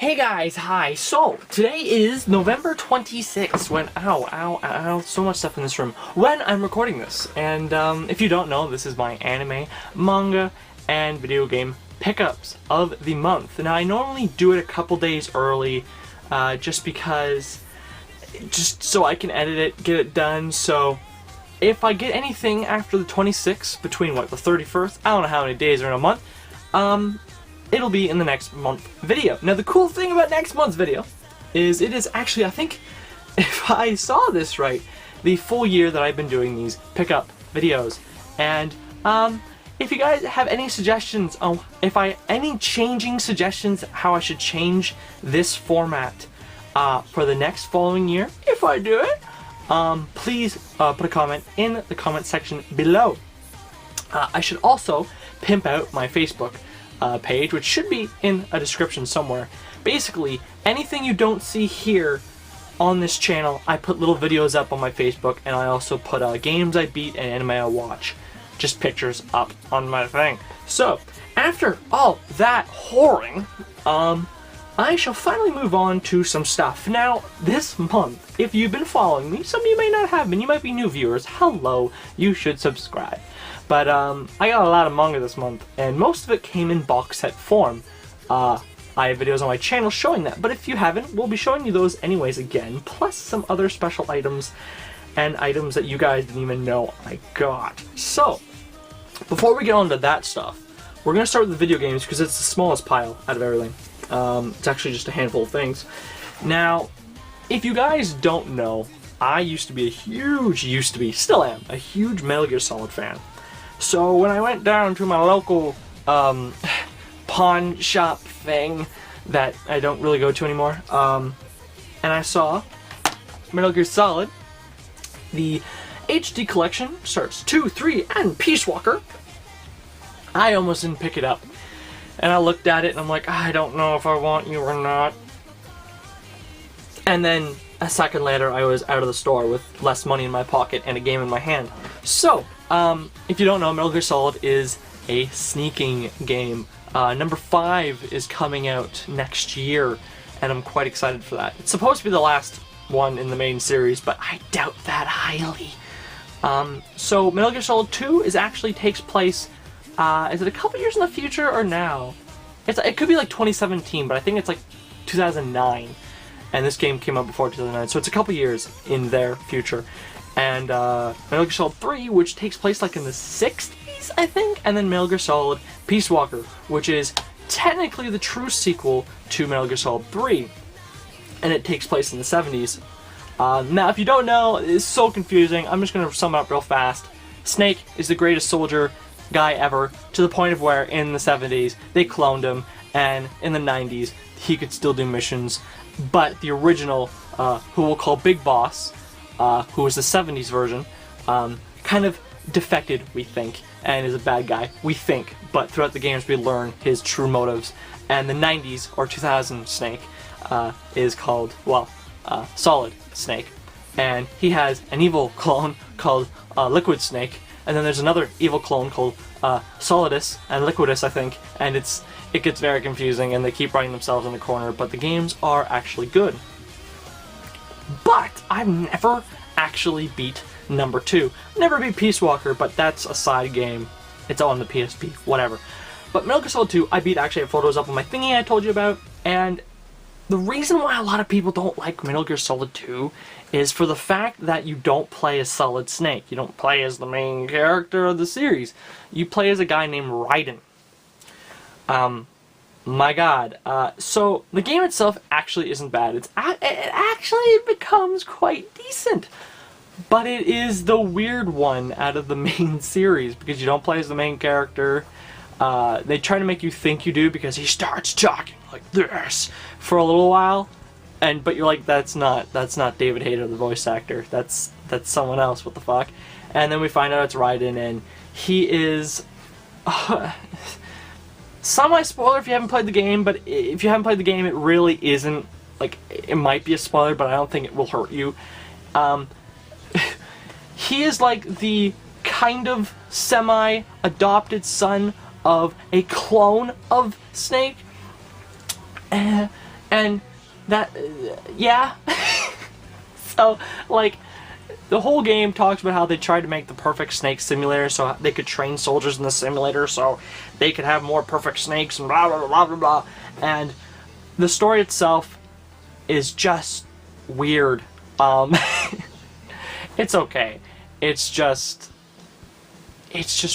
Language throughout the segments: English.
Hey guys, hi. So, today is November 26th when, ow, so much stuff in this room, when I'm recording this. And if you don't know, this is my anime, manga, and video game pickups of the month. Now, I normally do it a couple days early, just so I can edit it, get it done. So, if I get anything after the 26th, between, what, the 31st, I don't know how many days are in a month, it'll be in the next month video. Now the cool thing about next month's video is it is actually, I think, if I saw this right, the full year that I've been doing these pickup videos. And if you guys have any suggestions on any changing suggestions how I should change this format for the next following year, if I do it, please put a comment in the comment section below. I should also pimp out my Facebook page, which should be in a description somewhere. Basically, anything you don't see here on this channel, I put little videos up on my Facebook, and I also put games I beat and anime I watch. Just pictures up on my thing. So, after all that whoring, I shall finally move on to some stuff. Now, this month, if you've been following me, some of you may not have been, you might be new viewers, hello, you should subscribe. But I got a lot of manga this month, and most of it came in box set form. I have videos on my channel showing that, but if you haven't, we'll be showing you those anyways again, plus some other special items, and items that you guys didn't even know I got. So, before we get on to that stuff, we're going to start with the video games, because it's the smallest pile out of everything. It's actually just a handful of things. Now, if you guys don't know, I used to be still am, a huge Metal Gear Solid fan. So when I went down to my local pawn shop thing that I don't really go to anymore, and I saw Metal Gear Solid, the HD collection, starts 2, 3, and Peace Walker, I almost didn't pick it up. And I looked at it and I'm like, I don't know if I want you or not. And then a second later I was out of the store with less money in my pocket and a game in my hand. So, if you don't know, Metal Gear Solid is a sneaking game. Number 5 is coming out next year, and I'm quite excited for that. It's supposed to be the last one in the main series, but I doubt that highly. So Metal Gear Solid 2 takes place, is it a couple years in the future or now? It could be like 2017, but I think it's like 2009. And this game came out before 2009, so it's a couple years in their future. And Metal Gear Solid 3, which takes place like in the 60s, I think, and then Metal Gear Solid Peace Walker, which is technically the true sequel to Metal Gear Solid 3, and it takes place in the 70s. Now, if you don't know, it's so confusing. I'm just going to sum it up real fast. Snake is the greatest soldier guy ever, to the point of where in the 70s they cloned him, and in the 90s he could still do missions, but the original, who we'll call Big Boss, who was the 70s version, kind of defected, we think, and is a bad guy, we think, but throughout the games we learn his true motives. And the 90s, or 2000 Snake, is called, well, Solid Snake, and he has an evil clone called Liquid Snake, and then there's another evil clone called Solidus and Liquidus, I think, and it gets very confusing, and they keep writing themselves in the corner, but the games are actually good. But I've never actually beat number 2. Never beat Peace Walker, but that's a side game. It's on the PSP, whatever. But Metal Gear Solid 2, I beat. Actually have photos up on my thingy I told you about, and the reason why a lot of people don't like Metal Gear Solid 2 is for the fact that you don't play as Solid Snake. You don't play as the main character of the series. You play as a guy named Raiden. My god. So, the game itself actually isn't bad. It actually becomes quite decent. But it is the weird one out of the main series, because you don't play as the main character. They try to make you think you do, because he starts talking like this for a little while, but you're like, that's not David Hayter, the voice actor. That's someone else. What the fuck? And then we find out it's Raiden, and he is. Semi-spoiler if you haven't played the game, but if you haven't played the game, it really isn't, like, it might be a spoiler, but I don't think it will hurt you. He is like the kind of semi-adopted son of a clone of Snake, And that, yeah. So, like, the whole game talks about how they tried to make the perfect snake simulator so they could train soldiers in the simulator so they could have more perfect snakes and blah, blah, blah, blah, blah. And the story itself is just weird. It's okay. It's just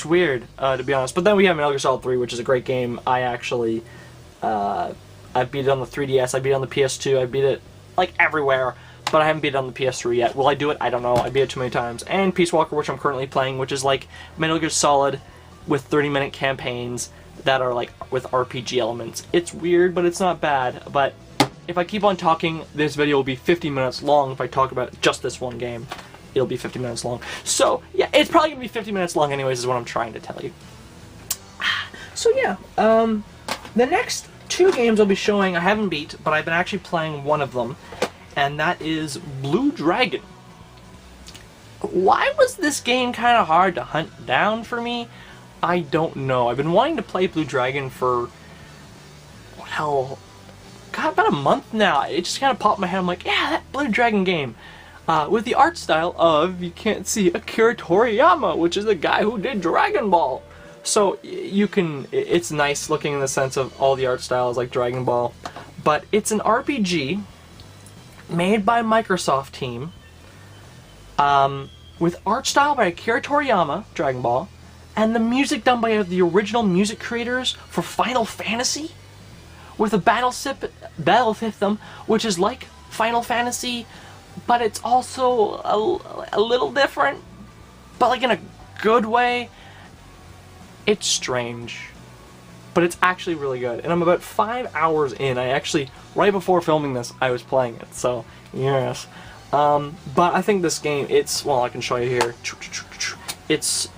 weird, to be honest. But then we have Metal Gear Solid 3, which is a great game. I actually, I beat it on the 3DS, I beat it on the PS2, I beat it, like, everywhere. But I haven't beat it on the PS3 yet. Will I do it? I don't know. I beat it too many times. And Peace Walker, which I'm currently playing, which is like Metal Gear Solid with 30-minute campaigns that are like with RPG elements. It's weird, but it's not bad. But if I keep on talking, this video will be 50 minutes long. If I talk about just this one game, it'll be 50 minutes long. So, yeah, it's probably going to be 50 minutes long anyways, is what I'm trying to tell you. So, yeah. The next 2 games I'll be showing I haven't beat, but I've been actually playing one of them. And that is Blue Dragon. Why was this game kind of hard to hunt down for me? I don't know. I've been wanting to play Blue Dragon for, well, God, about a month now. It just kind of popped in my head. I'm like, yeah, that Blue Dragon game. With the art style of, you can't see, Akira Toriyama, which is the guy who did Dragon Ball. So you can, it's nice looking in the sense of all the art styles like Dragon Ball. But it's an RPG made by Microsoft team, with art style by Akira Toriyama, Dragon Ball, and the music done by the original music creators for Final Fantasy, with a battle system which is like Final Fantasy, but it's also a little different, but like in a good way. It's strange, but it's actually really good. And I'm about 5 hours in. I actually, right before filming this, I was playing it. So, yes. But I think this game, it's, well, I can show you here. It's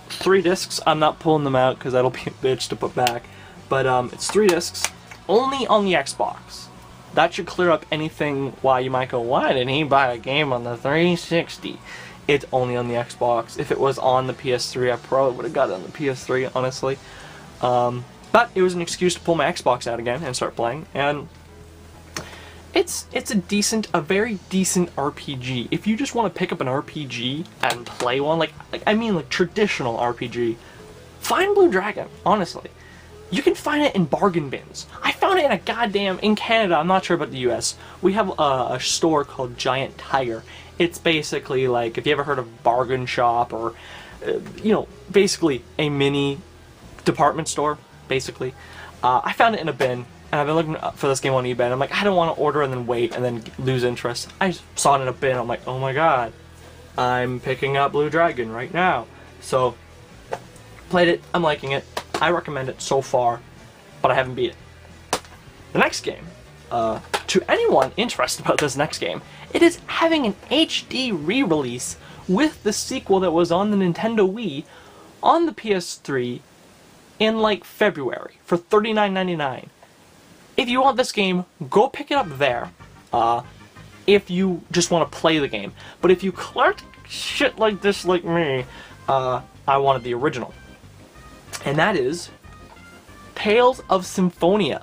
3 discs. I'm not pulling them out because that'll be a bitch to put back. But it's 3 discs, only on the Xbox. That should clear up anything why you might go, why didn't he buy a game on the 360? It's only on the Xbox. If it was on the PS3, I probably would have got it on the PS3, honestly. But it was an excuse to pull my Xbox out again and start playing, and it's a very decent RPG. If you just want to pick up an RPG and play one, like traditional RPG, find Blue Dragon, honestly. You can find it in bargain bins. I found it in Canada, I'm not sure about the US. We have a store called Giant Tiger. It's basically like, if you ever heard of Bargain Shop, or, you know, basically a mini department store, basically. I found it in a bin, and I've been looking for this game on eBay, and I'm like, I don't want to order and then wait and then lose interest. I saw it in a bin, I'm like, oh my god, I'm picking up Blue Dragon right now. So, played it, I'm liking it, I recommend it so far, but I haven't beat it. The next game, to anyone interested about this next game, it is having an HD re-release with the sequel that was on the Nintendo Wii on the PS3 in like February for $39.99. If you want this game, go pick it up there. If you just want to play the game. But if you collect shit like this like me, I wanted the original. And that is Tales of Symphonia.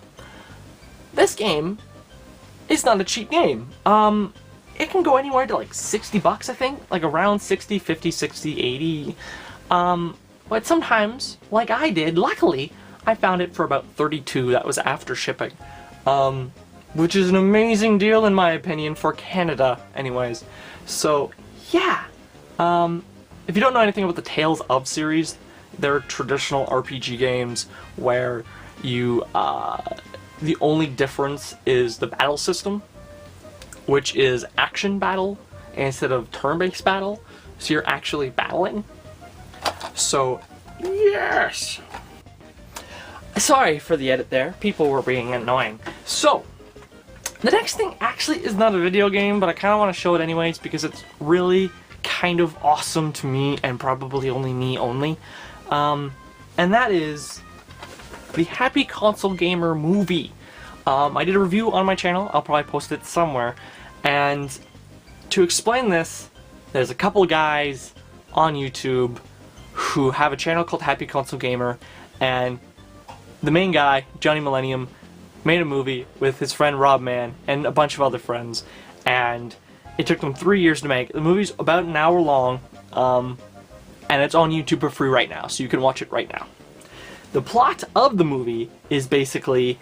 This game is not a cheap game. It can go anywhere to like 60 bucks, I think. Like around 60, 50, 60, 80. But sometimes, like I did, luckily, I found it for about 32. That was after shipping. Which is an amazing deal in my opinion for Canada, anyways. So, yeah. If you don't know anything about the Tales of series, they're traditional RPG games where you, the only difference is the battle system, which is action battle instead of turn-based battle, so you're actually battling. So, yes! Sorry for the edit there, people were being annoying. So, the next thing actually is not a video game, but I kind of want to show it anyways because it's really kind of awesome to me, and probably only me only. And that is the Happy Console Gamer movie. I did a review on my channel, I'll probably post it somewhere, and to explain this, there's a couple guys on YouTube who have a channel called Happy Console Gamer, and the main guy, Johnny Millennium, made a movie with his friend Rob Mann and a bunch of other friends, and it took them 3 years to make. The movie's about an hour long, and it's on YouTube for free right now, so you can watch it right now. The plot of the movie is basically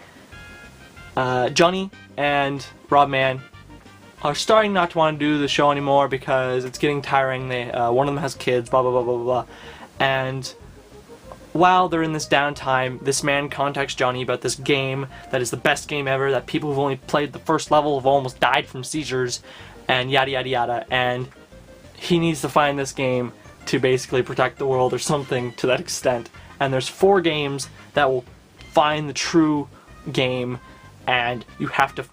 Johnny and Rob Mann are starting not to want to do the show anymore because it's getting tiring. One of them has kids, blah blah blah blah blah, and while they're in this downtime, this man contacts Johnny about this game that is the best game ever, that people who've only played the first level have almost died from seizures, and yada yada yada, and he needs to find this game to basically protect the world or something to that extent. And there's 4 games that will find the true game, and you have to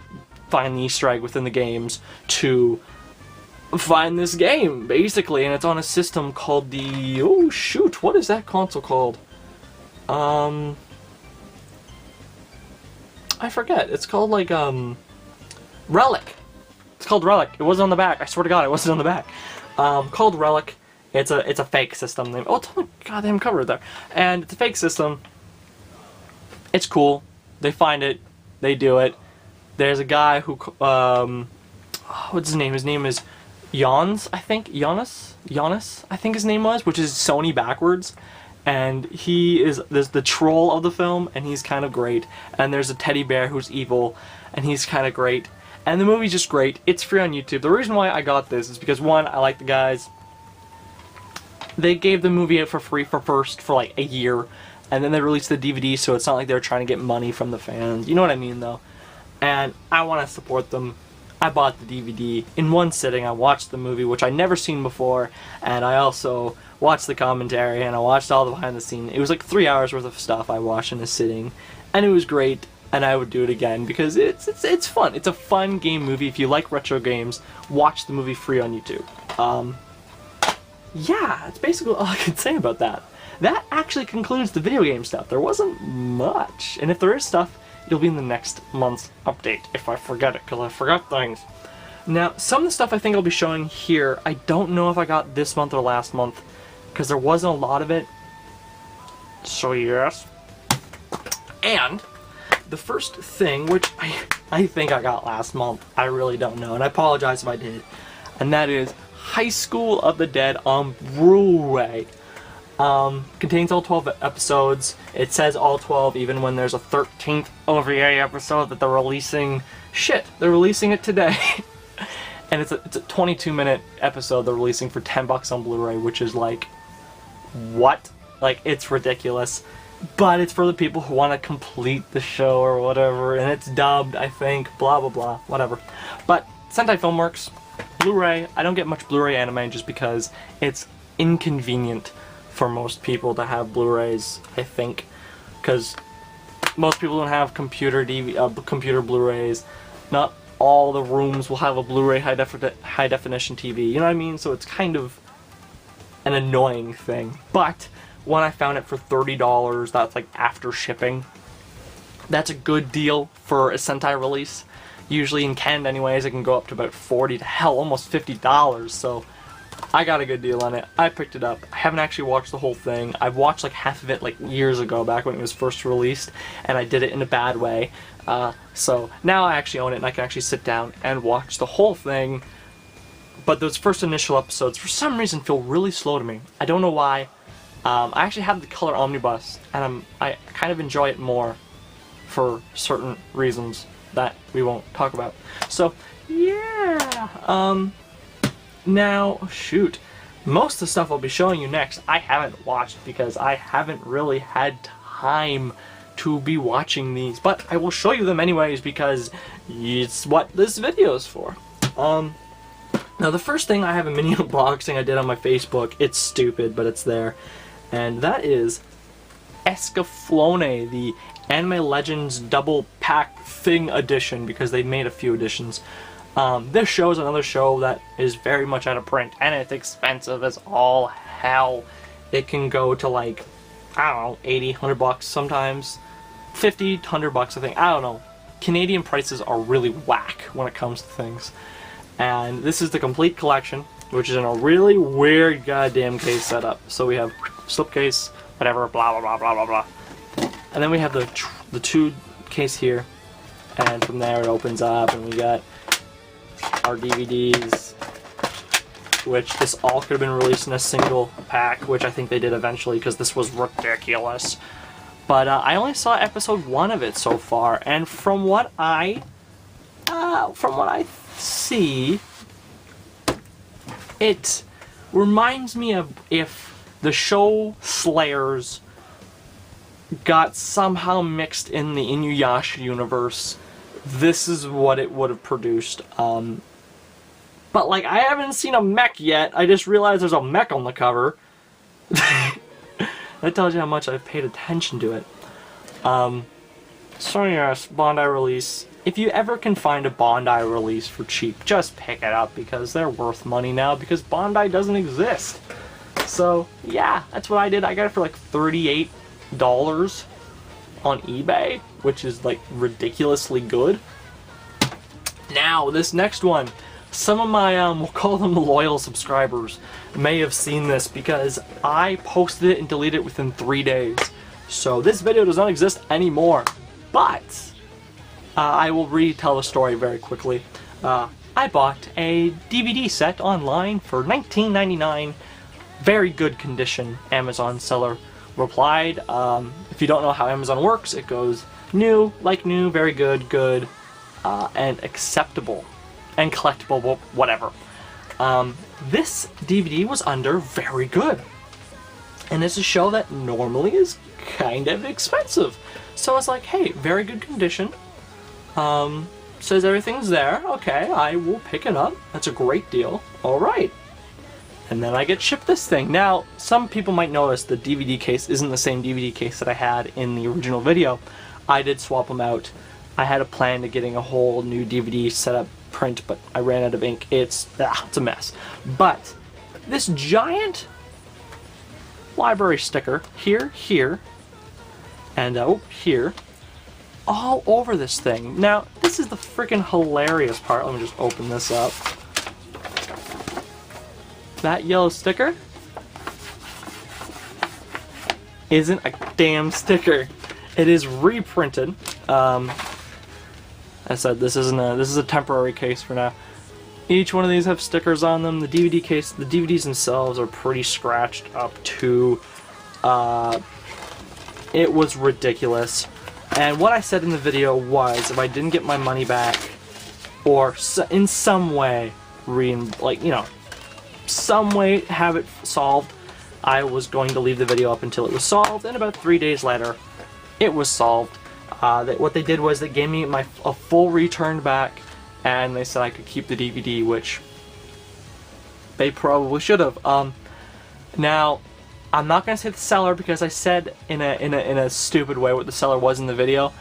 find the Easter egg within the games to find this game, basically. And it's on a system called the... oh shoot, what is that console called? I forget. It's called like Relic. It's called Relic. It wasn't on the back. I swear to God, it wasn't on the back. Called Relic. It's a fake system. Oh, it's on the goddamn cover there. And it's a fake system. It's cool. They find it. They do it. There's a guy who what's his name? His name is Jans, I think. Giannis, I think his name was, which is Sony backwards. And he is the troll of the film, and he's kind of great. And there's a teddy bear who's evil, and he's kind of great. And the movie's just great. It's free on YouTube. The reason why I got this is because, one, I like the guys. They gave the movie out for free for like a year, and then they released the DVD, so it's not like they're trying to get money from the fans. You know what I mean, though? And I want to support them. I bought the DVD in one sitting. I watched the movie, which I'd never seen before, and I also watched the commentary, and I watched all the behind the scenes. It was like 3 hours worth of stuff I watched in a sitting, and it was great, and I would do it again because it's fun. It's a fun game movie. If you like retro games, watch the movie free on YouTube. Yeah, that's basically all I can say about that. That actually concludes the video game stuff. There wasn't much, and if there is stuff, it'll be in the next month's update if I forget it, because I forgot things. Now, some of the stuff I think I'll be showing here, I don't know if I got this month or last month, because there wasn't a lot of it. So yes. And the first thing, which I think I got last month, I really don't know, and I apologize if I did, and that is High School of the Dead on Blu-ray. Contains all 12 episodes. It says all 12 even when there's a 13th OVA episode that they're releasing. Shit, they're releasing it today. And it's a 22-minute episode they're releasing for $10 on Blu-ray, which is like, what? Like, it's ridiculous. But it's for the people who want to complete the show or whatever, and it's dubbed, I think, blah blah blah, whatever. But Sentai Filmworks, Blu-ray. I don't get much Blu-ray anime just because it's inconvenient for most people to have Blu-rays, I think, because most people don't have computer Blu-rays. Not all the rooms will have a Blu-ray high definition TV. You know what I mean? So it's kind of an annoying thing. But when I found it for $30, that's like after shipping. That's a good deal for a Sentai release. Usually in Canada anyways, it can go up to about $40 to hell, almost $50, so I got a good deal on it. I picked it up. I haven't actually watched the whole thing. I've watched like half of it like years ago, back when it was first released, and I did it in a bad way. So now I actually own it, and I can actually sit down and watch the whole thing. But those first initial episodes, for some reason, feel really slow to me. I don't know why. I actually have the color omnibus, and I kind of enjoy it more for certain reasons that we won't talk about. So, yeah. Now, shoot. Most of the stuff I'll be showing you next, I haven't watched because I haven't really had time to be watching these. But I will show you them anyways because it's what this video is for. Now the first thing, I have a mini unboxing I did on my Facebook. It's stupid, but it's there. And that is Escaflowne, the Anime Legends double pack thing edition, because they made a few editions. This show is another show that is very much out of print, and it's expensive as all hell. It can go to like, I don't know, 80, 100 bucks sometimes. 50, 100 bucks, I think. I don't know. Canadian prices are really whack when it comes to things. And this is the complete collection, which is in a really weird goddamn case setup. So we have slipcase, whatever, blah blah blah blah blah blah. And then we have the two case here, And from there it opens up and we got our DVDs, which this all could have been released in a single pack, which I think they did eventually because this was ridiculous. But I only saw episode 1 of it so far, and from what I see, it reminds me of if the show Slayers got somehow mixed in the Inuyasha universe. This is what it would have produced. But like, I haven't seen a mech yet. I just realized there's a mech on the cover. That tells you how much I've paid attention to it. So yes, Bondi release. If you ever can find a Bondi release for cheap, just pick it up because they're worth money now because Bondi doesn't exist. So yeah, that's what I did. I got it for like $38 on eBay, which is like ridiculously good. Now, this next one. Some of my, we'll call them loyal subscribers, may have seen this because I posted it and deleted it within 3 days. So this video does not exist anymore, but I will retell the story very quickly. I bought a DVD set online for $19.99. Very good condition, Amazon seller replied. If you don't know how Amazon works, it goes new, like new, very good, good, and acceptable. And collectible, whatever. This DVD was under very good. And it's a show that normally is kind of expensive. So I was like, hey, very good condition. Says everything's there. Okay, I will pick it up. That's a great deal. Alright. And then I get shipped this thing. Now, some people might notice the DVD case isn't the same DVD case that I had in the original video. I did swap them out. I had a plan to getting a whole new DVD setup print, but I ran out of ink. It's a mess. But this giant library sticker here, and here, all over this thing. Now, this is the freaking hilarious part. Let me just open this up. That yellow sticker isn't a damn sticker. It is reprinted. I said this is a temporary case for now. Each one of these have stickers on them. The DVD case, the DVDs themselves are pretty scratched up too. It was ridiculous. And what I said in the video was, if I didn't get my money back, or in some way, some way have it solved, I was going to leave the video up until it was solved. And about 3 days later, it was solved. What they did was they gave me a full return back, and they said I could keep the DVD, which they probably should have. Now, I'm not gonna say the seller because I said in a stupid way what the seller was in the video.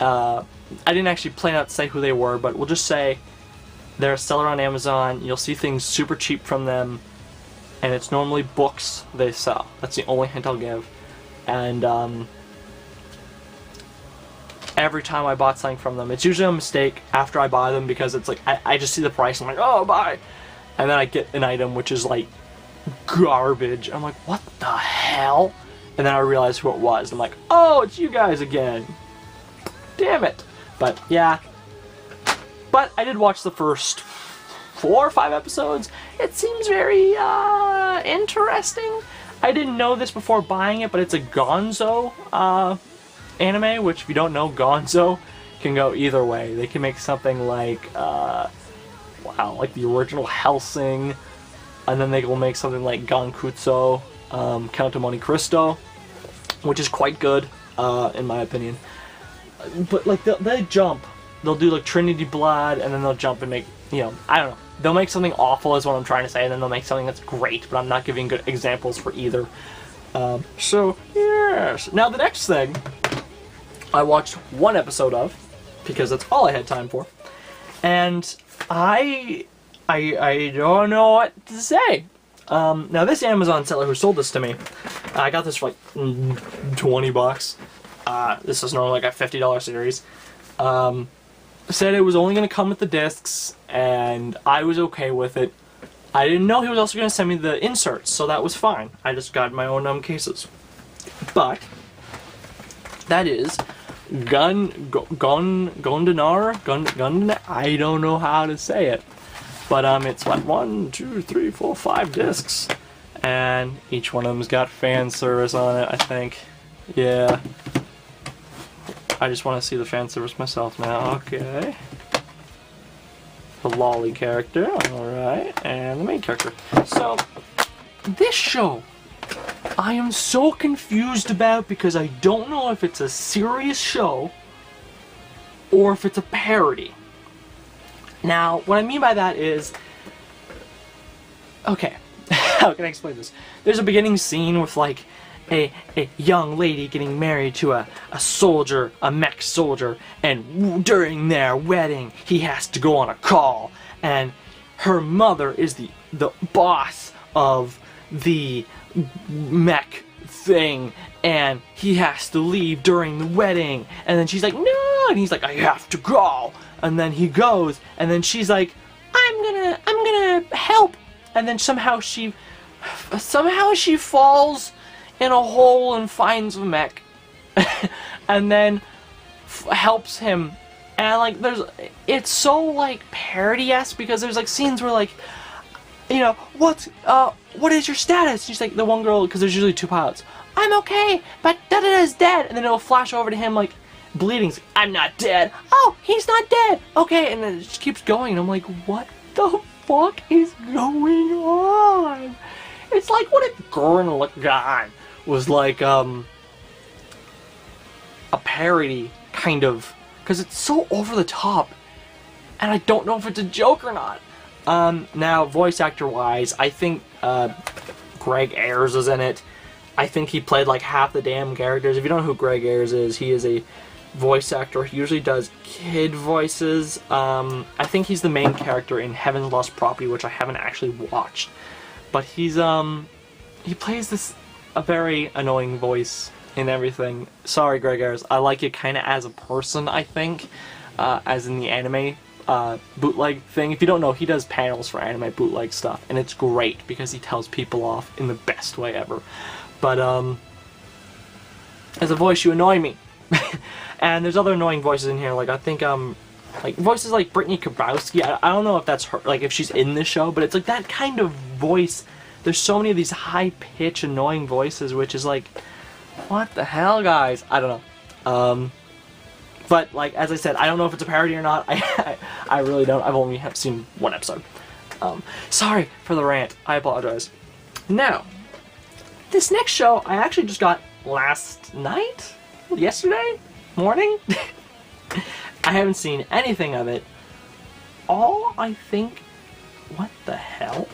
I didn't actually plan out to say who they were, but we'll just say they're a seller on Amazon. You'll see things super cheap from them, and it's normally books they sell. That's the only hint I'll give. And every time I bought something from them, it's usually a mistake after I buy them because it's like, I just see the price and I'm like, oh, buy! And then I get an item which is like garbage. I'm like, what the hell? And then I realize who it was. I'm like, oh, it's you guys again. Damn it. But yeah. But I did watch the first 4 or 5 episodes. It seems very interesting. I didn't know this before buying it, but it's a Gonzo anime, which if you don't know, Gonzo can go either way. They can make something like, like the original Hellsing, and then they will make something like Gankutsu, Count of Monte Cristo, which is quite good, in my opinion. But like, they jump. They'll do like Trinity Blood, and then they'll jump and make, I don't know. They'll make something awful is what I'm trying to say, and then they'll make something that's great, but I'm not giving good examples for either. So, yes. Now the next thing I watched 1 episode of, because that's all I had time for, and I don't know what to say. Now this Amazon seller who sold this to me, I got this for like 20 bucks. This is normally like a $50 series. Said it was only going to come with the discs, and I was okay with it. I didn't know he was also going to send me the inserts, so that was fine. I just got my own cases. But that is Gundanar, I don't know how to say it, but it's like 1, 2, 3, 4, 5 discs, and each one of them's got fan service on it, I think. Yeah. I just want to see the fan service myself now. Okay. The lolly character, alright, and the main character. So, this show, I am so confused about because I don't know if it's a serious show or if it's a parody. Now, what I mean by that is, okay, how can I explain this? There's a beginning scene with like a young lady getting married to a soldier, a mech soldier, and during their wedding, he has to go on a call, and her mother is the boss of the mech thing, and he has to leave during the wedding, and then she's like, no, and he's like, I have to go, and then he goes, and then she's like, I'm gonna help, and then somehow she falls in a hole and finds a mech, and then helps him, and like it's so like parody-esque because there's like scenes where like, you know, what is your status? She's like, the one girl, because there's usually 2 pilots, I'm okay, but da-da-da's dead, and then it'll flash over to him like bleeding. Like, I'm not dead. Oh, he's not dead. Okay, and then it just keeps going, and I'm like, what the fuck is going on? It's like, what if Gurren Lagann was like a parody, kind of, because it's so over the top, and I don't know if it's a joke or not. Now, voice actor wise, I think Greg Ayres is in it. I think he played like half the damn characters. If you don't know who Greg Ayres is, he is a voice actor. He usually does kid voices. I think he's the main character in Heaven's Lost Property, which I haven't actually watched. But he's he plays a very annoying voice in everything. Sorry, Greg Ayres. I like you kind of as a person, I think, as in the anime bootleg thing. If you don't know, he does panels for anime bootleg stuff, and it's great because he tells people off in the best way ever. But as a voice, you annoy me. And there's other annoying voices in here, like I think like voices like Brittany Kowalski. I don't know if that's her, like if she's in this show, but it's like that kind of voice. There's so many of these high-pitched, annoying voices, which is like, what the hell, guys? I don't know. But like as I said, I don't know if it's a parody or not. I really don't. I've only seen 1 episode. Sorry for the rant. I apologize. Now, this next show I actually just got last night? Yesterday? Morning? I haven't seen anything of it. All I think... What the hell?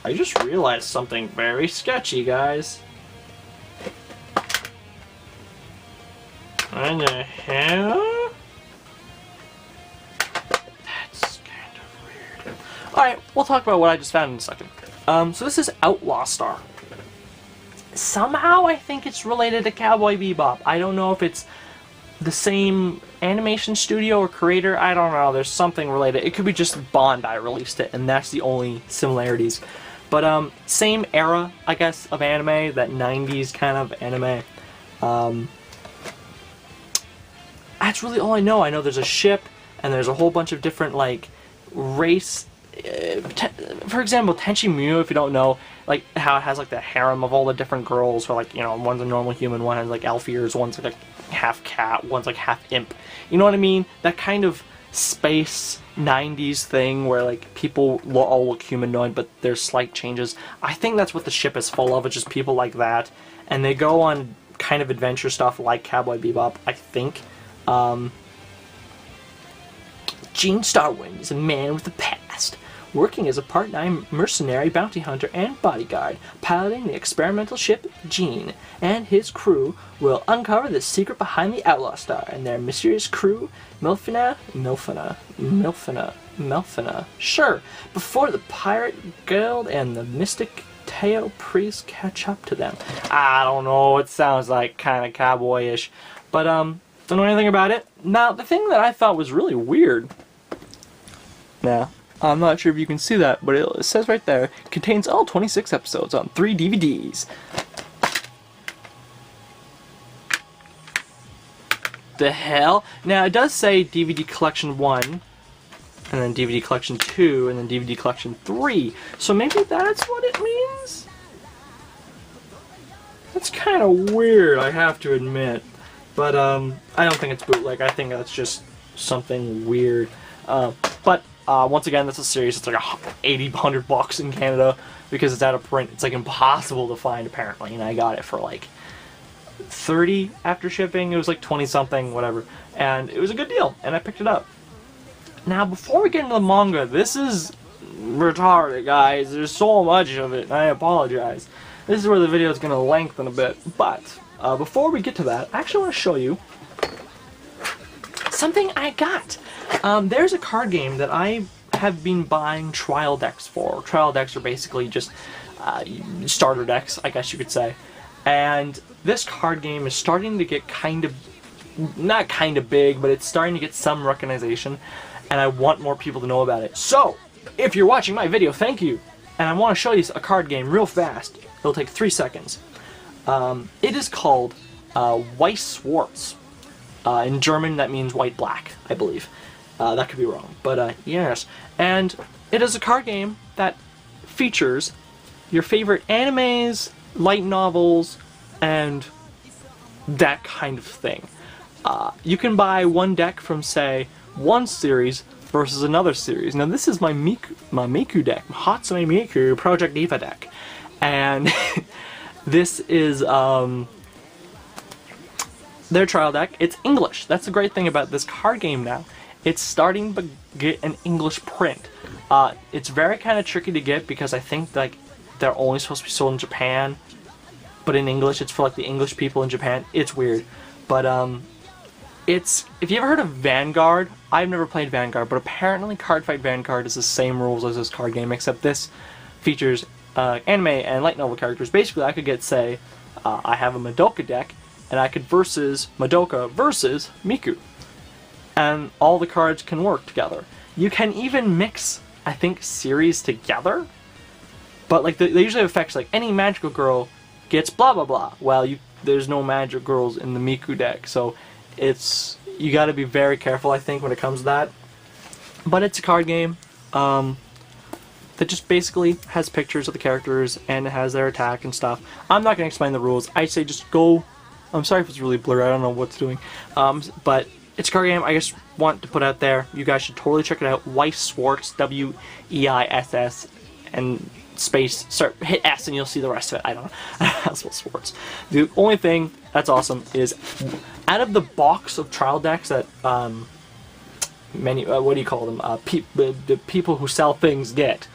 I just realized something very sketchy, guys. What the hell? That's kind of weird. Alright, we'll talk about what I just found in a second. So this is Outlaw Star. Somehow I think it's related to Cowboy Bebop. I don't know if it's the same animation studio or creator. I don't know. There's something related. It could be just Bondi released it, and that's the only similarities. But same era, I guess, of anime, that 90s kind of anime. That's really all I know. I know there's a ship, and there's a whole bunch of different, like, race... for example, Tenchi Muyo, if you don't know, like, how it has, like, the harem of all the different girls, who are, like, you know, one's a normal human, one has, like, elf ears, one's, like, half cat, one's, like, half imp. You know what I mean? That kind of space 90s thing where, like, people all look humanoid, but there's slight changes. I think that's what the ship is full of, it's just people like that. And they go on kind of adventure stuff like Cowboy Bebop, I think. Gene Starwind is a man with a past, working as a part-time mercenary bounty hunter and bodyguard, piloting the experimental ship Gene, and his crew will uncover the secret behind the Outlaw Star and their mysterious crew, Milfina, sure, before the pirate guild and the mystic Teo priest catch up to them. I don't know, it sounds like kind of cowboyish, but don't know anything about it. Now, the thing that I thought was really weird, now, I'm not sure if you can see that, but it says right there, contains all 26 episodes on 3 DVDs. the hell? Now, it does say DVD Collection 1, and then DVD Collection 2, and then DVD Collection 3. So maybe that's what it means? That's kind of weird, I have to admit. But, I don't think it's bootleg. I think that's just something weird. But once again, that's a series. It's like $80-100 in Canada because it's out of print. It's like impossible to find apparently, and I got it for like $30 after shipping. It was like 20 something, whatever, and it was a good deal, and I picked it up. Now, before we get into the manga, this is retarded, guys. There's so much of it, and I apologize. This is where the video is going to lengthen a bit, but before we get to that, I actually want to show you something I got. There's a card game that I have been buying trial decks for. Trial decks are basically just starter decks, I guess you could say. And this card game is starting to get not kind of big, but it's starting to get some recognition, and I want more people to know about it. So, if you're watching my video, thank you! And I want to show you a card game real fast. It'll take 3 seconds. It is called Weiss Schwarz. In German, that means white-black, I believe. That could be wrong, but yes. And it is a card game that features your favorite animes, light novels, and that kind of thing. You can buy one deck from, say, one series versus another series. Now, this is my Miku deck, Hatsune Miku Project Diva deck. And this is their trial deck. It's English. That's the great thing about this card game now. It's starting to get an English print. It's very kind of tricky to get because I think like they're only supposed to be sold in Japan, but in English it's for like the English people in Japan. It's weird, but if you ever heard of Vanguard, I've never played Vanguard, but apparently Cardfight Vanguard is the same rules as this card game, except this features anime and light novel characters. Basically, I could get, say, I have a Madoka deck, and I could versus Madoka versus Miku. And all the cards can work together. You can even mix, I think, series together. But like they usually have effects like any magical girl gets blah blah blah. Well, there's no magic girls in the Miku deck, so you got to be very careful, I think, when it comes to that. But it's a card game that just basically has pictures of the characters and it has their attack and stuff. I'm not going to explain the rules. I say just go. I'm sorry if it's really blurry. I don't know what it's doing. But it's a card game I just want to put out there. You guys should totally check it out. Weiss Schwarz, W-E-I-S-S, and space, hit S and you'll see the rest of it. I don't know. That's what Schwarz. The only thing that's awesome is out of the box of trial decks that what do you call them? The people who sell things get.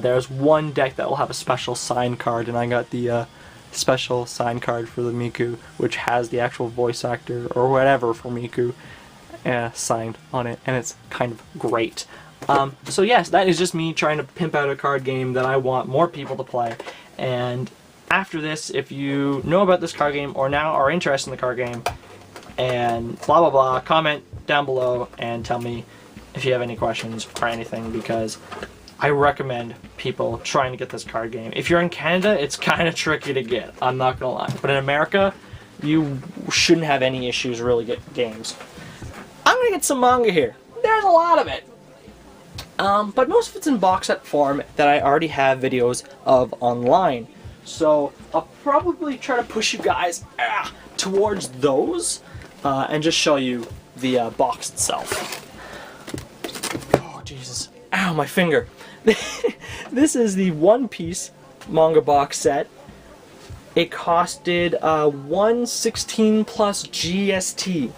There's one deck that will have a special sign card, and I got the special sign card for the Miku, which has the actual voice actor or whatever for Miku signed on it, and it's kind of great. So yes, that is just me trying to pimp out a card game that I want more people to play. And after this, if you know about this card game or now are interested in the card game and blah blah blah, comment down below and tell me if you have any questions or anything, because I recommend people trying to get this card game. If you're in Canada, it's kind of tricky to get, I'm not gonna lie. But in America, you shouldn't have any issues really getting games. I'm gonna get some manga here. There's a lot of it. But most of it's in box set form that I already have videos of online. So I'll probably try to push you guys towards those and just show you the box itself. Oh, Jesus. Ow, my finger. This is the One Piece Manga Box Set. It costed $116 plus GST.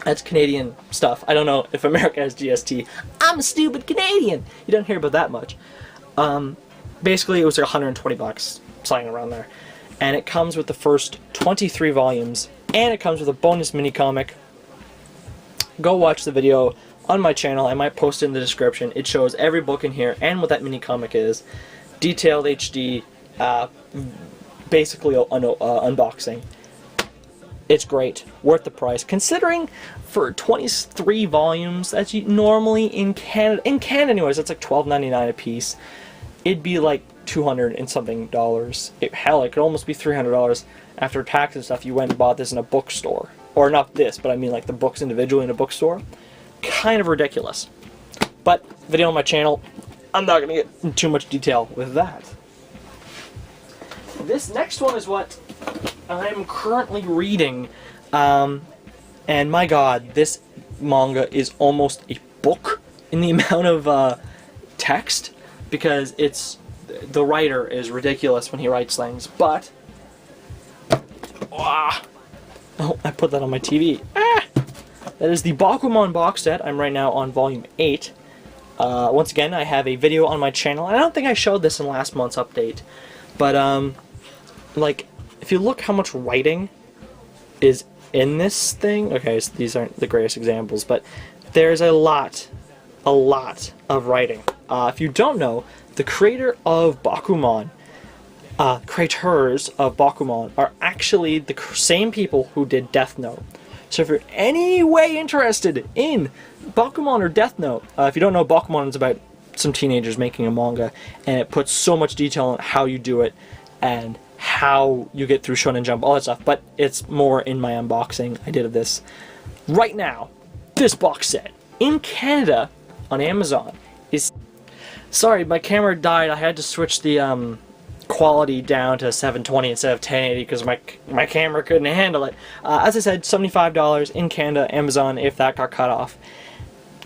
That's Canadian stuff. I don't know if America has GST. I'm a stupid Canadian. You don't hear about that much. Basically, it was like $120, something around there. And it comes with the first 23 volumes, and it comes with a bonus mini comic. Go watch the video on my channel. I might post it in the description. It shows every book in here and what that mini comic is. Detailed HD, basically unboxing. It's great, worth the price. Considering for 23 volumes, that's normally in Canada anyways, that's like $12.99 a piece. It'd be like $200 and something dollars. Hell, it could almost be $300 after tax and stuff. You went and bought this in a bookstore. or not this, but I mean like the books individually in a bookstore, kind of ridiculous. But video on my channel, I'm not going to get in too much detail with that. This next one is what I'm currently reading, and my god, this manga is almost a book in the amount of text, because the writer is ridiculous when he writes things, but oh, I put that on my TV. That is the Bakuman box set. I'm right now on volume 8. Once again, I have a video on my channel. I don't think I showed this in last month's update, but like, if you look how much writing is in this thing, okay, so these aren't the greatest examples, but there's a lot of writing. If you don't know, the creator of Bakuman, creators of Bakuman are actually the same people who did Death Note. So if you're any way interested in Bakuman or Death Note, if you don't know, Bakuman is about some teenagers making a manga, and it puts so much detail on how you do it and how you get through Shonen Jump, all that stuff, but it's more in my unboxing I did of this. Right now, this box set in Canada on Amazon is... Sorry, my camera died. I had to switch the quality down to 720 instead of 1080 because my camera couldn't handle it. As I said, $75 in Canada, Amazon, if that got cut off.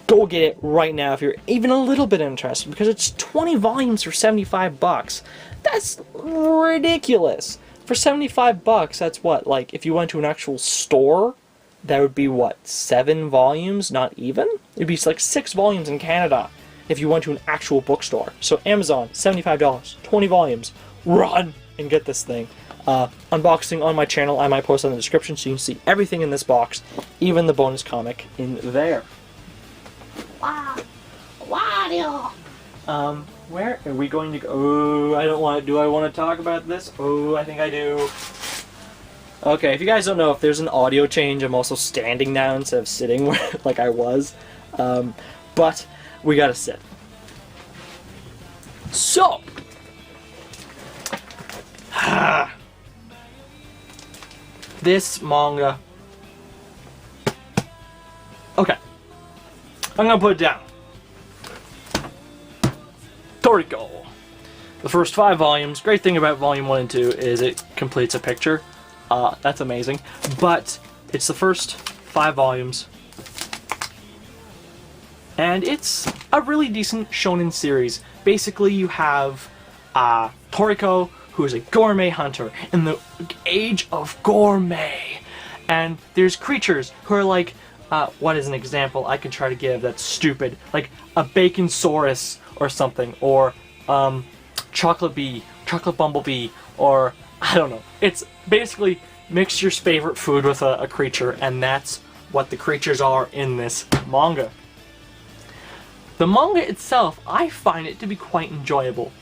Go get it right now if you're even a little bit interested, because it's 20 volumes for 75 bucks. That's ridiculous. For 75 bucks, that's what, like, if you went to an actual store, that would be what, 7 volumes, not even? It'd be like 6 volumes in Canada if you went to an actual bookstore. So Amazon, $75, 20 volumes. Run and get this thing. Unboxing on my channel, I might post in the description so you can see everything in this box, even the bonus comic in there. Wow. Where are we going to go? Oh, I don't want to. Do I want to talk about this? Oh, I think I do. Okay, if you guys don't know, if there's an audio change, I'm also standing now instead of sitting like I was. But we gotta sit. So, this manga. Okay, I'm gonna put it down. Toriko. The first 5 volumes. Great thing about volume 1 and 2 is it completes a picture. That's amazing. But it's the first 5 volumes. And it's a really decent shonen series. Basically, you have Toriko, who is a gourmet hunter in the age of gourmet. And there's creatures who are like, what is an example I can try to give that's stupid? Like a Baconsaurus or something, or chocolate bee, chocolate bumblebee, or I don't know. It's basically mix your favorite food with a creature, and that's what the creatures are in this manga. The manga itself, I find it to be quite enjoyable.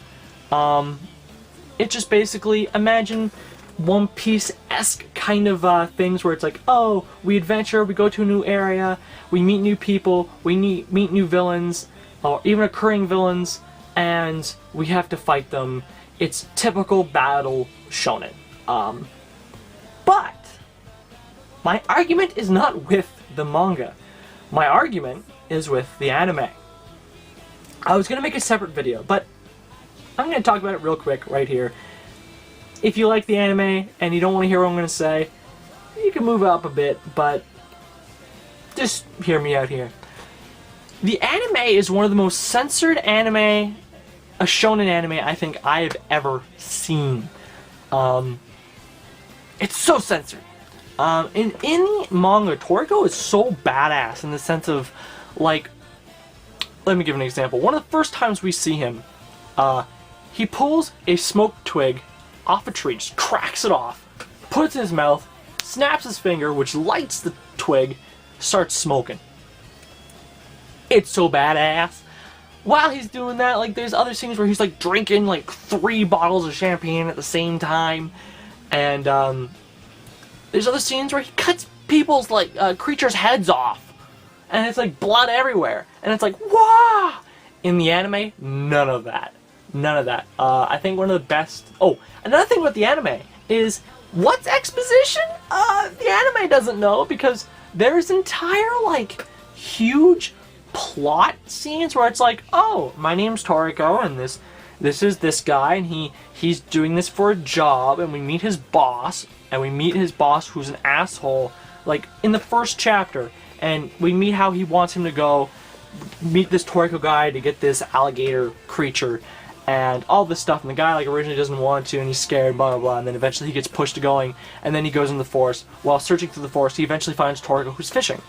It just basically, imagine One Piece-esque kind of things where it's like, oh, we adventure, we go to a new area, we meet new people, we meet new villains, or even occurring villains, and we have to fight them. It's typical battle shonen. But my argument is not with the manga. My argument is with the anime. I was going to make a separate video, but I'm going to talk about it real quick right here. If you like the anime and you don't want to hear what I'm going to say, you can move up a bit, but just hear me out here. The anime is one of the most censored anime, a shonen anime, I think I have ever seen. It's so censored. In the manga, Toriko is so badass in the sense of, like, let me give an example. One of the first times we see him, he pulls a smoke twig off a tree, just cracks it off, puts it in his mouth, snaps his finger, which lights the twig, starts smoking. It's so badass. While he's doing that, like, there's other scenes where he's like drinking like 3 bottles of champagne at the same time, and there's other scenes where he cuts people's like creatures' heads off, and it's like blood everywhere, and it's like, wow. In the anime, none of that. None of that. I think one of the best... Oh, another thing about the anime is What's exposition? The anime doesn't know, because there's entire, like, huge plot scenes where it's like, oh, my name's Toriko, and this is this guy, and he's doing this for a job, and we meet his boss, who's an asshole, like, in the first chapter, and we meet how he wants him to go meet this Toriko guy to get this alligator creature, and all this stuff, and the guy, like, originally doesn't want to, and he's scared, blah, blah, blah, and then eventually he gets pushed to going, and then he goes in the forest. While searching through the forest, he eventually finds Toriko, who's fishing.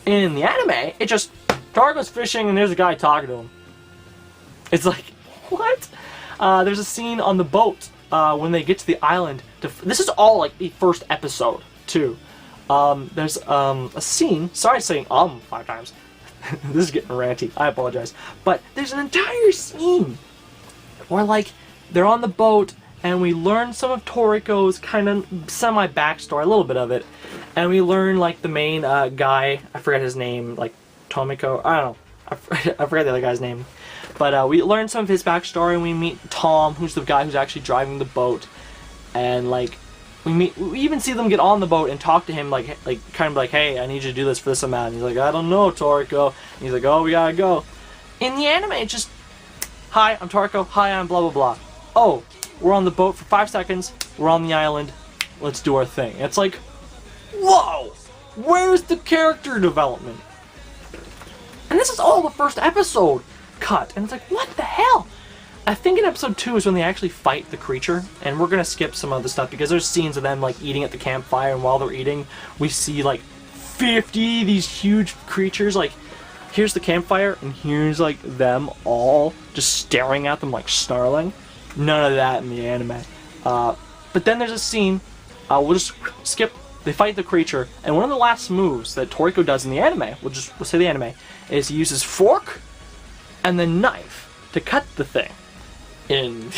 In the anime, it just, Toriko's fishing, and there's a guy talking to him. It's like, what? There's a scene on the boat, when they get to the island. This is all, like, the first episode, too. There's, a scene, sorry saying 5 times. This is getting ranty, I apologize. But there's an entire scene where, like, they're on the boat, and we learn some of Toriko's kind of semi-backstory, a little bit of it. And we learn, like, the main guy, I forget his name, like, Tomiko, I don't know. I forget the other guy's name. But we learn some of his backstory, and we meet Tom, who's the guy who's actually driving the boat. And, like, we even see them get on the boat and talk to him, like kind of like, hey, I need you to do this for this amount. And he's like, I don't know, Toriko. And he's like, oh, we gotta go. In the anime, it's just, hi, I'm Toriko. Hi, I'm blah, blah, blah. Oh, we're on the boat for 5 seconds. We're on the island. Let's do our thing. It's like, whoa! Where's the character development? And this is all the first episode cut. And it's like, what the hell? I think in episode 2 is when they actually fight the creature. And we're going to skip some other stuff because there's scenes of them, like, eating at the campfire. And while they're eating, we see, like, 50 these huge creatures. Like, here's the campfire, and here's, like, them all just staring at them, like, snarling. None of that in the anime. But then there's a scene, we'll just skip, they fight the creature, and one of the last moves that Toriko does in the anime, we'll say the anime, is he uses fork and then knife to cut the thing. In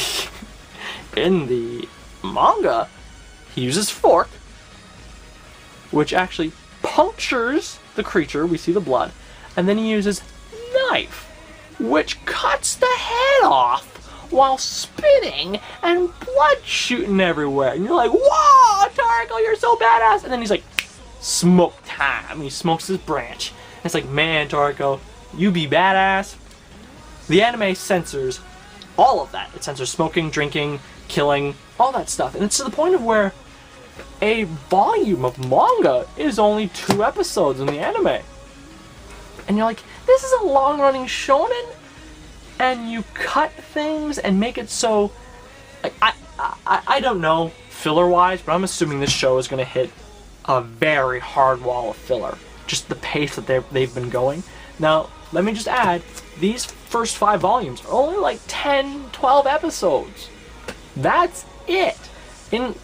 the manga, he uses fork, which actually punctures the creature, we see the blood, and then he uses knife, which cuts the head off while spitting and blood shooting everywhere. And you're like, whoa, Toriko, you're so badass. And then he's like, smoke time. He smokes his branch. And it's like, man, Toriko, you be badass. The anime censors all of that. It censors smoking, drinking, killing, all that stuff. And it's to the point of where a volume of manga is only 2 episodes in the anime. And you're like, this is a long-running shonen? And you cut things and make it so, like, I don't know filler-wise, but I'm assuming this show is going to hit a very hard wall of filler. Just the pace that they've been going. Now, let me just add, these first 5 volumes are only like 10, 12 episodes. That's it.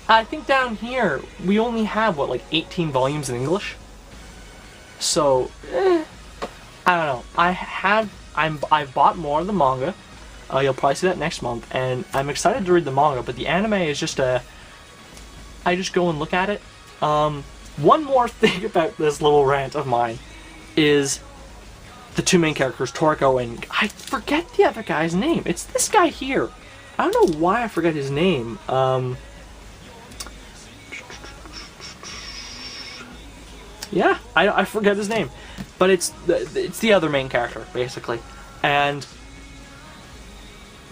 I think down here, we only have, what, like 18 volumes in English? So, I don't know. I've bought more of the manga. You'll probably see that next month, and I'm excited to read the manga, but the anime is just I just go and look at it. One more thing about this little rant of mine is the 2 main characters, Toriko and I forget the other guy's name. It's this guy here. I don't know why I forget his name. Yeah, I forget his name. But it's the other main character, basically. And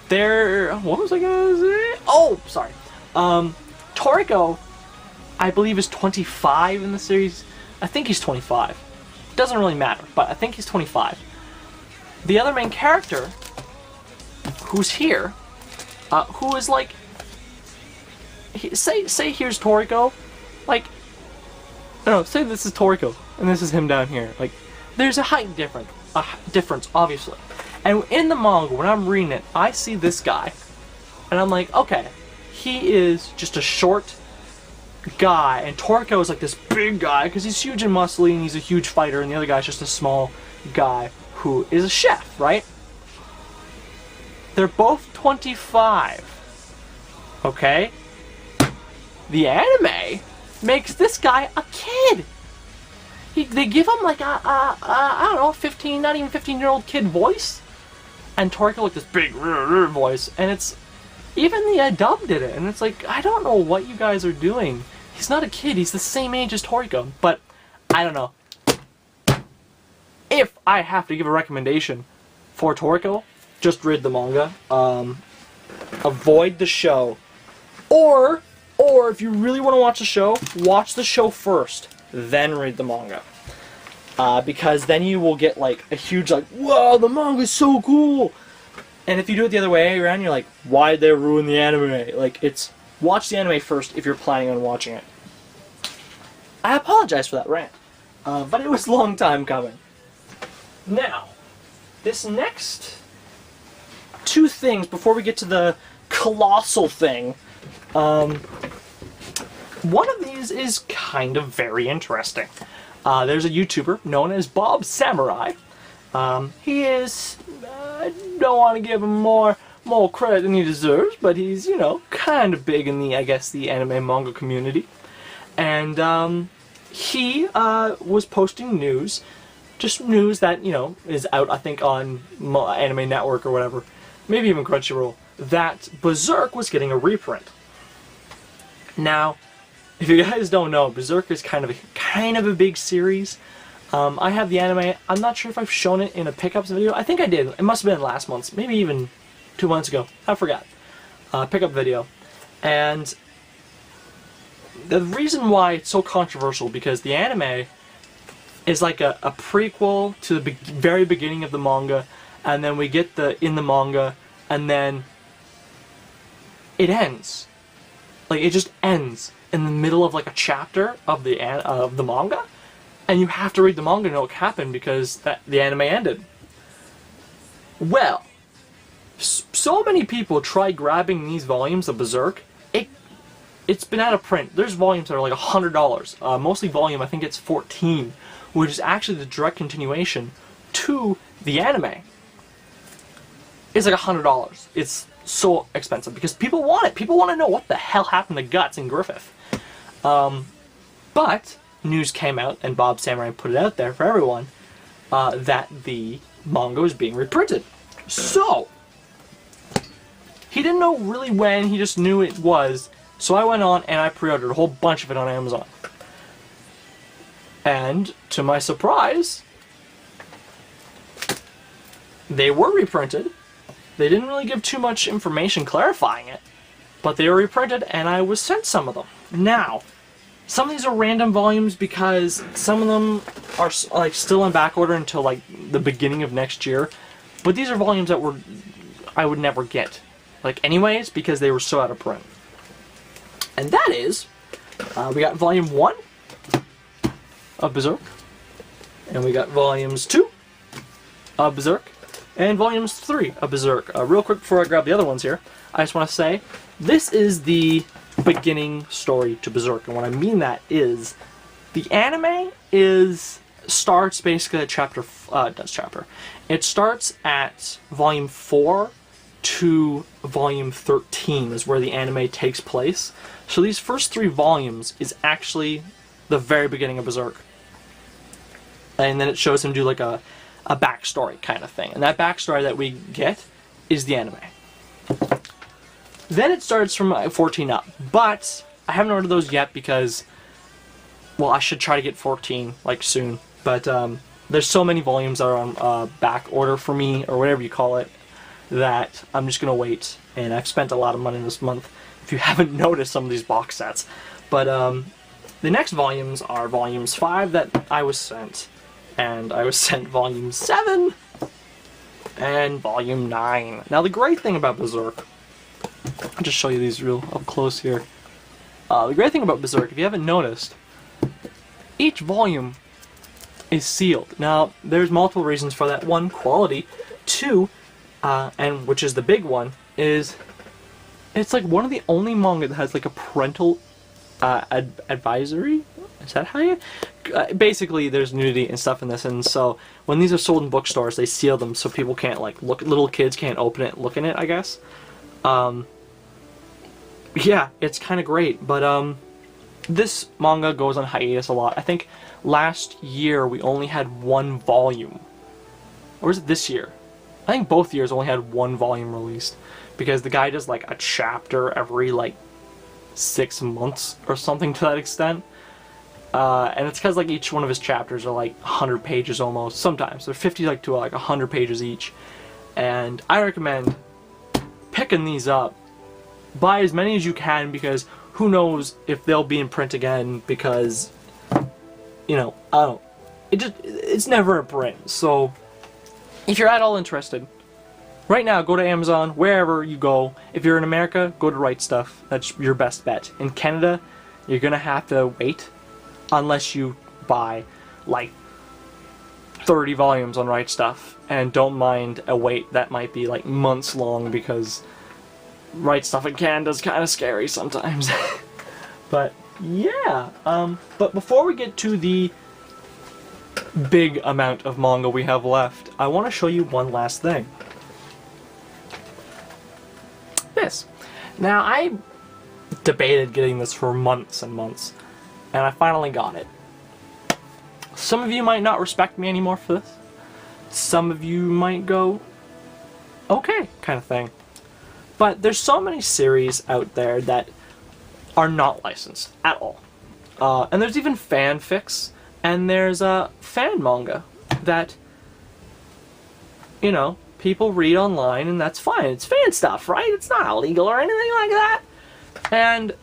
what was I gonna say? Oh, sorry. Toriko, I believe, is 25 in the series. I think he's 25. Doesn't really matter, but I think he's 25. The other main character, who's here, who is like, say here's Toriko, like, no, say this is Toriko, and this is him down here. Like, there's a height difference, obviously. And in the manga, when I'm reading it, I see this guy, and I'm like, okay, he is just a short guy, and Toriko is like this big guy, because he's huge and muscly, and he's a huge fighter, and the other guy's just a small guy who is a chef, right? They're both 25. Okay? The anime makes this guy a kid. They give him like I don't know, 15, not even 15-year-old kid voice. And Toriko like this big voice, and it's, Even the dub did it, and it's like, I don't know what you guys are doing. He's not a kid, he's the same age as Toriko, but I don't know. If I have to give a recommendation for Toriko, just read the manga. Avoid the show. Or if you really want to watch the show first, then read the manga. Because then you will get like a huge like, whoa, the manga's so cool! And if you do it the other way around, you're like, why'd they ruin the anime? Like, it's, watch the anime first if you're planning on watching it. I apologize for that rant, but it was a long time coming. Now, this next two things, before we get to the colossal thing, one of these is kind of very interesting. There's a YouTuber known as Bob Samurai. He is, I don't want to give him more credit than he deserves, but he's, you know, kind of big in the, I guess, the anime manga community. And he was posting news, just news that, you know, is out, I think, on Anime Network or whatever, maybe even Crunchyroll, that Berserk was getting a reprint. Now, if you guys don't know, Berserk is kind of a big series. I have the anime. I'm not sure if I've shown it in a pickups video. I think I did. It must have been last month's, maybe even 2 months ago. I forgot. Pickup video. And the reason why it's so controversial, because the anime is like a prequel to the very beginning of the manga, and then we get in the manga, and then it ends. Like, it just ends in the middle of like a chapter of the manga, and you have to read the manga to know what happened because the anime ended. Well, so many people try grabbing these volumes of Berserk. It's been out of print. There's volumes that are like $100. Mostly volume, I think it's 14, which is actually the direct continuation to the anime. It's like $100. It's so expensive because people want it. People want to know what the hell happened to Guts and Griffith. But news came out, and Bob Samurai put it out there for everyone, that the manga was being reprinted. So, he didn't know really when, he just knew it was. So I went on and I pre-ordered a whole bunch of it on Amazon. And, to my surprise, they were reprinted. They didn't really give too much information clarifying it, but they were reprinted and I was sent some of them. Now, some of these are random volumes because some of them are like still in back order until like the beginning of next year, but these are volumes that I would never get, like anyways, because they were so out of print. And that is, we got volume 1 of Berserk, and we got volumes 2 of Berserk, and volumes 3 of Berserk. Real quick before I grab the other ones here, I just want to say, this is the beginning story to Berserk, and what I mean that is, the anime starts basically at it starts at volume 4 to volume 13 is where the anime takes place. So these first 3 volumes is actually the very beginning of Berserk. And then it shows him do like a backstory kind of thing. And that backstory that we get is the anime. Then it starts from 14 up. But I haven't ordered those yet because, well, I should try to get 14 like soon. But there's so many volumes that are on back order for me, or whatever you call it, that I'm just going to wait. And I've spent a lot of money this month, if you haven't noticed some of these box sets. But the next volumes are volumes 5 that I was sent. And I was sent volume 7 and volume 9. Now the great thing about Berserk, I'll just show you these real up close here. The great thing about Berserk, if you haven't noticed, each volume is sealed. Now there's multiple reasons for that. 1, quality. 2, and which is the big one, is it's like one of the only manga that has like a parental advisory. Is that how you? Basically, there's nudity and stuff in this, and so when these are sold in bookstores, they seal them so people can't like look. Little kids can't open it, and look in it. I guess. Yeah, it's kind of great, but this manga goes on hiatus a lot. I think last year we only had 1 volume, or is it this year? I think both years only had 1 volume released because the guy does like a chapter every like 6 months or something to that extent. And it's because like each one of his chapters are like 100 pages almost. Sometimes they're 50 like to like 100 pages each. And I recommend picking these up. Buy as many as you can, because who knows if they'll be in print again, because, you know, I don't, it's never in print. So if you're at all interested, right now go to Amazon, wherever you go. If you're in America, go to Right Stuff. That's your best bet. In Canada, you're gonna have to wait unless you buy like 30 volumes on Right Stuff, and don't mind a wait that might be like months long, because Right Stuff in Canada is kind of scary sometimes. But yeah, but before we get to the big amount of manga we have left, I want to show you one last thing. This. Now, I debated getting this for months and months, and I finally got it. Some of you might not respect me anymore for this. Some of you might go, okay, kind of thing. But there's so many series out there that are not licensed at all. And there's even fanfics, and there's fan manga that, you know, people read online, and that's fine. It's fan stuff, right? It's not illegal or anything like that. And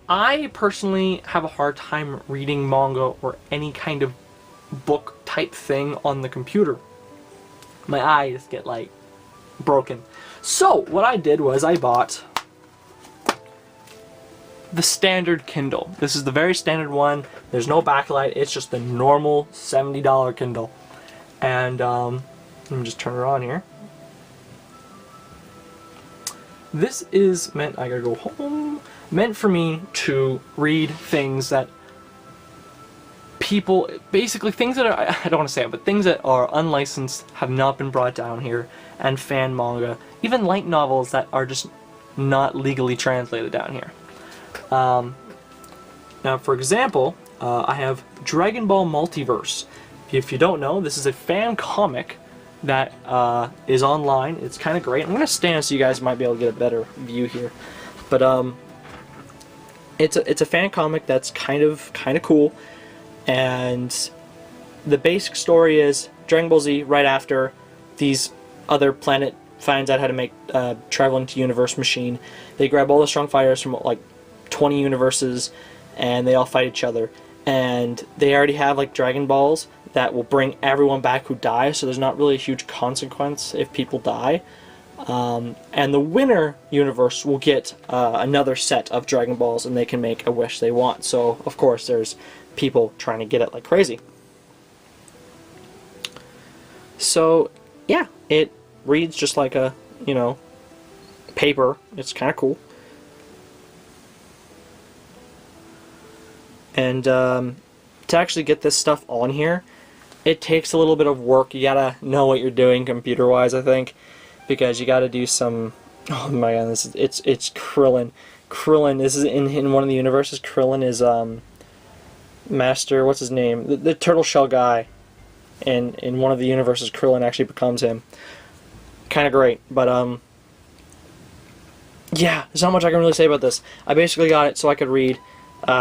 I personally have a hard time reading manga or any kind of book type thing on the computer. My eyes get like broken. So what I did was I bought the standard Kindle. This is the very standard one. There's no backlight. It's just the normal $70 Kindle. And let me just turn it on here. This is meant, I gotta go home, meant for me to read things that people, basically things that are, I don't want to say it, but things that are unlicensed, have not been brought down here, and fan manga, even light novels that are just not legally translated down here. Now, for example, I have Dragon Ball Multiverse. If you don't know, this is a fan comic that is online. It's kind of great. I'm going to stand so you guys might be able to get a better view here. But it's a fan comic that's kind of cool. And the basic story is Dragon Ball Z, right after these other planet finds out how to make travel into universe machine. They grab all the strong fighters from like 20 universes, and they all fight each other. And they already have like Dragon Balls that will bring everyone back who dies, so there's not really a huge consequence if people die. And the winner universe will get another set of Dragon Balls, and they can make a wish they want. So of course there's people trying to get it like crazy. So yeah, it reads just like a, you know, paper. It's kind of cool. And to actually get this stuff on here, it takes a little bit of work. You gotta know what you're doing computer-wise, I think, because you gotta do some. Oh my god, it's Krillin. Krillin. This is in one of the universes. Krillin is Master. What's his name? The turtle shell guy. And in one of the universes, Krillin actually becomes him. Kind of great, but yeah, there's not much I can really say about this. I basically got it so I could read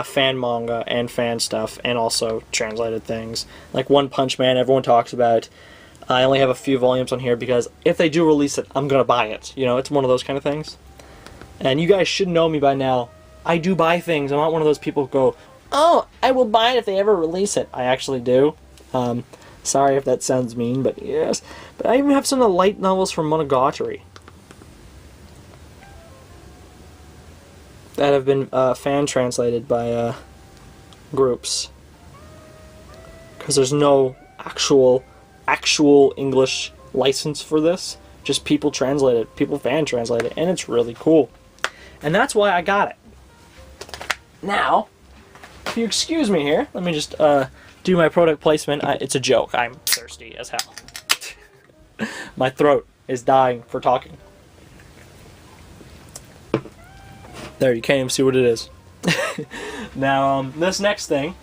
fan manga and fan stuff, and also translated things. Like One Punch Man, everyone talks about. I only have a few volumes on here because if they do release it, I'm gonna buy it. You know, it's one of those kind of things. And you guys should know me by now. I do buy things. I'm not one of those people who go, oh, I will buy it if they ever release it. I actually do. Sorry if that sounds mean, but yes. But I even have some of the light novels from Monogatari that have been fan translated by groups, because there's no actual English license for this. Just people translate it, people fan translate it, and it's really cool. And that's why I got it. Now, if you excuse me here, let me just do my product placement. It's a joke. I'm thirsty as hell. My throat is dying for talking. There, you can't even see what it is. Now, this next thing,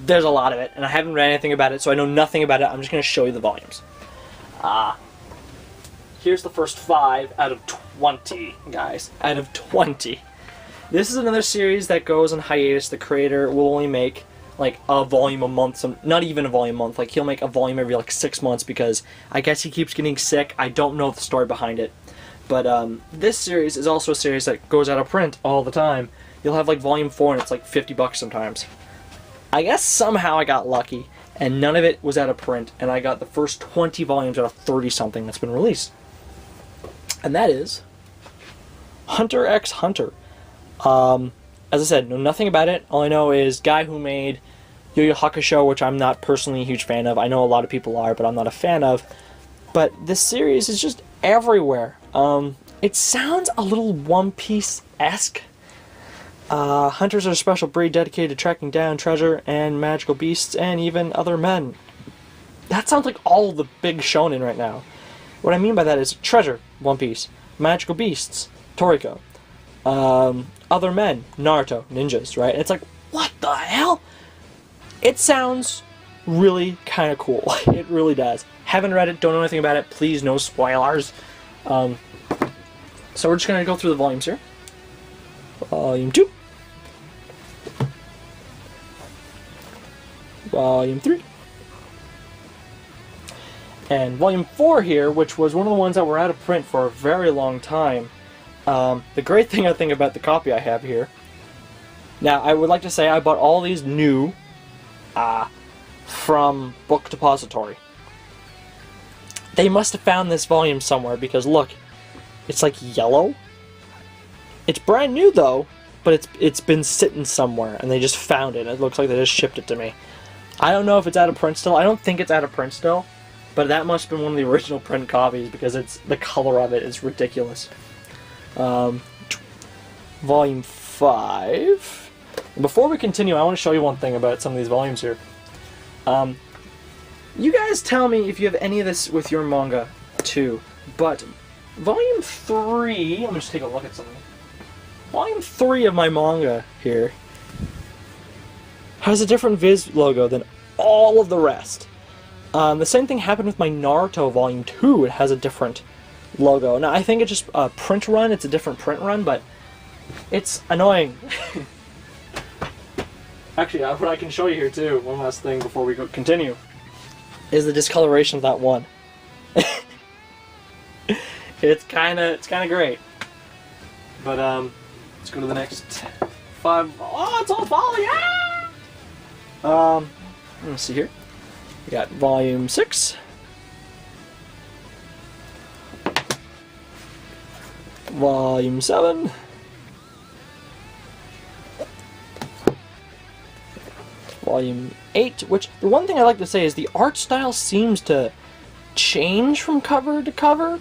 there's a lot of it, and I haven't read anything about it, so I know nothing about it. I'm just going to show you the volumes. here's the first 5 out of 20, guys. Out of 20. This is another series that goes on hiatus. The creator will only make like a volume a month, not even a volume a month. Like he'll make a volume every like 6 months because I guess he keeps getting sick. I don't know the story behind it. But this series is also a series that goes out of print all the time. You'll have like volume 4 and it's like $50 sometimes. I guess somehow I got lucky and none of it was out of print and I got the first 20 volumes out of 30 something that's been released. And that is Hunter x Hunter. As I said, know nothing about it. All I know is guy who made Yu Yu Hakusho, which I'm not personally a huge fan of. I know a lot of people are, but I'm not a fan of. But this series is just everywhere. It sounds a little One Piece-esque. Hunters are a special breed dedicated to tracking down treasure and magical beasts and even other men. That sounds like all the big shonen right now. What I mean by that is treasure, One Piece. Magical beasts, Toriko. Other men, Naruto, ninjas, right? And it's like, what the hell? It sounds really kind of cool. It really does. Haven't read it, don't know anything about it. Please, no spoilers. So we're just going to go through the volumes here. Volume 2. Volume 3. And Volume 4 here, which was one of the ones that were out of print for a very long time. The great thing I think about the copy I have here. Now, I would like to say I bought all these new from Book Depository. They must have found this volume somewhere because look, it's like yellow. It's brand new though, but it's been sitting somewhere and they just found it. It looks like they just shipped it to me. I don't know if it's out of print still. I don't think it's out of print still, but that must have been one of the original print copies because the color of it is ridiculous. Volume 5. Before we continue, I want to show you one thing about some of these volumes here. You guys tell me if you have any of this with your manga too, but Volume 3, let me just take a look at something. Volume 3 of my manga here has a different Viz logo than all of the rest. The same thing happened with my Naruto Volume 2. It has a different logo. Now, I think it's just a print run. It's a different print run, but it's annoying. Actually, what I can show you here, too, one last thing before we continue, is the discoloration of that one. It's kind of great. But, let's go to the next 5. Oh, it's all falling! Ah! Let me see here. We got Volume 6. Volume 7. Volume 8, which the one thing I like to say is the art style seems to change from cover to cover.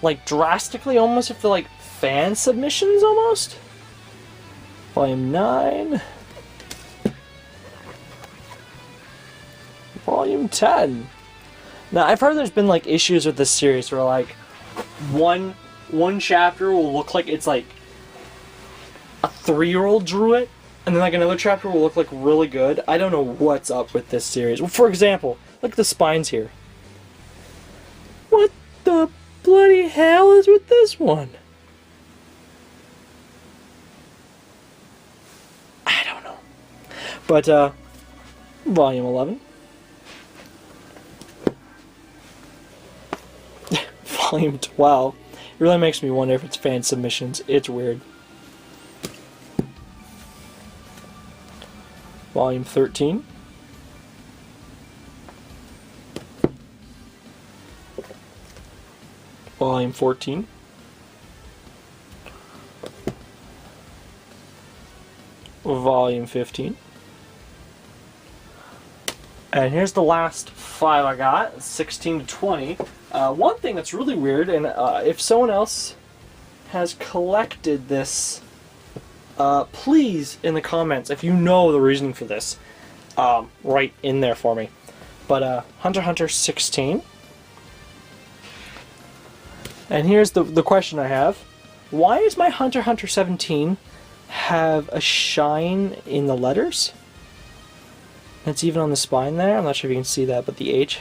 Like drastically, almost if they're like fan submissions almost. Volume 9. Volume 10. Now, I've heard there's been like issues with this series where like one chapter will look like it's like a 3-year-old drew it, and then like another chapter will look like really good. I don't know what's up with this series. Well, for example, look at the spines here. What the bloody hell is with this one? I don't know. But Volume 11. Volume 12. It really makes me wonder if it's fan submissions. It's weird. Volume 13. Volume 14. Volume 15. And here's the last 5 I got, 16 to 20. One thing that's really weird, and if someone else has collected this, please, in the comments, if you know the reasoning for this, write in there for me. But Hunter x Hunter 16. And here's the question I have. Why does my Hunter x Hunter 17 have a shine in the letters? It's even on the spine there. I'm not sure if you can see that, but the H.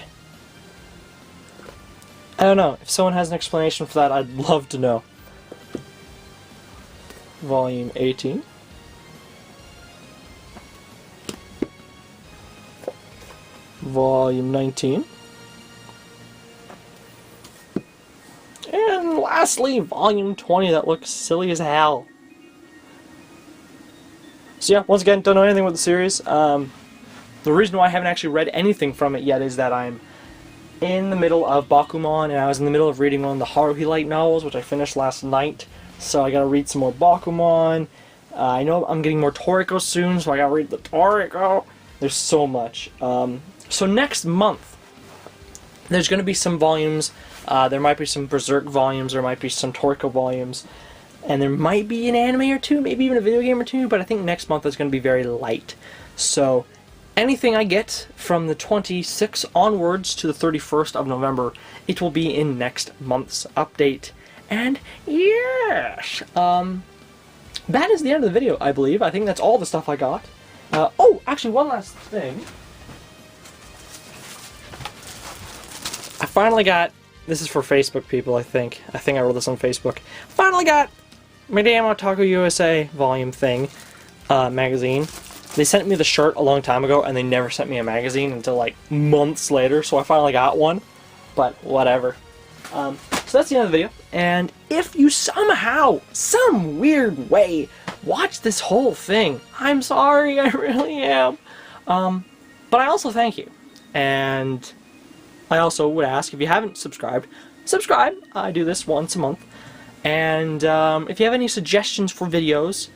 I don't know. If someone has an explanation for that, I'd love to know. Volume 18. Volume 19. And lastly, Volume 20 that looks silly as hell. So yeah, once again, don't know anything with the series. The reason why I haven't actually read anything from it yet is that I'm in the middle of Bakuman, and I was in the middle of reading one of the Haruhi light novels, which I finished last night. So I gotta read some more Bakuman. I know I'm getting more Toriko soon, so I gotta read the Toriko. There's so much. So next month, there's gonna be some volumes. There might be some Berserk volumes, there might be some Toriko volumes, and there might be an anime or two, maybe even a video game or two, but I think next month is gonna be very light. So anything I get from the 26th onwards to the 31st of November, it will be in next month's update. And yes, that is the end of the video, I believe. I think that's all the stuff I got. Oh, actually, one last thing. I finally got, this is for Facebook people, I think. I think I wrote this on Facebook. Finally got my damn Otaku USA volume thing, magazine. They sent me the shirt a long time ago, and they never sent me a magazine until like months later, so I finally got one. But whatever. So that's the end of the video. And if you somehow, some weird way, watch this whole thing, I'm sorry, I really am. But I also thank you. And I also would ask, if you haven't subscribed, subscribe. I do this once a month. And if you have any suggestions for videos,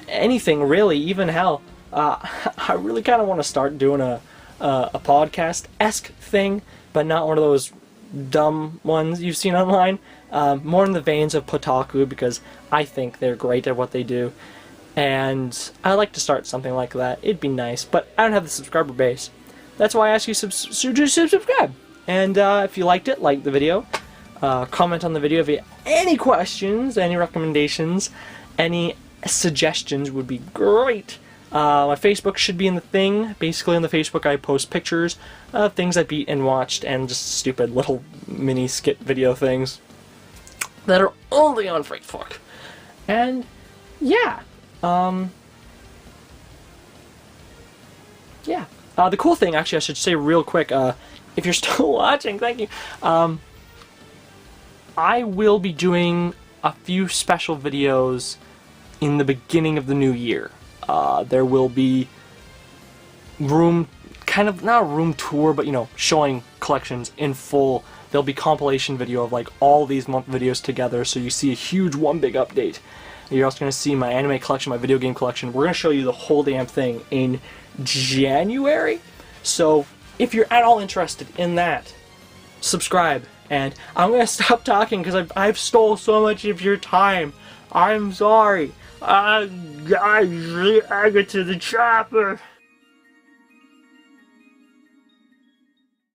anything really, even hell, I really kind of want to start doing a podcast-esque thing, but not one of those dumb ones you've seen online. More in the veins of Potaku, because I think they're great at what they do, and I'd like to start something like that. It'd be nice, but I don't have the subscriber base. That's why I ask you to subscribe. And if you liked it, like the video, comment on the video. If you have any questions, any recommendations, any suggestions would be great. My Facebook should be in the thing. Basically on the Facebook I post pictures of things I beat and watched, and just stupid little mini skit video things that are only on Facebook. And yeah, yeah. The cool thing, actually, I should say real quick, if you're still watching, thank you. I will be doing a few special videos in the beginning of the new year. There will be kind of, not a room tour, but, you know, showing collections in full. There'll be compilation video of, like, all these month videos together, so you see a huge one big update. You're also going to see my anime collection, my video game collection. We're going to show you the whole damn thing in January. So, if you're at all interested in that, subscribe. And I'm going to stop talking because I've stole so much of your time. I'm sorry. I get to the chopper.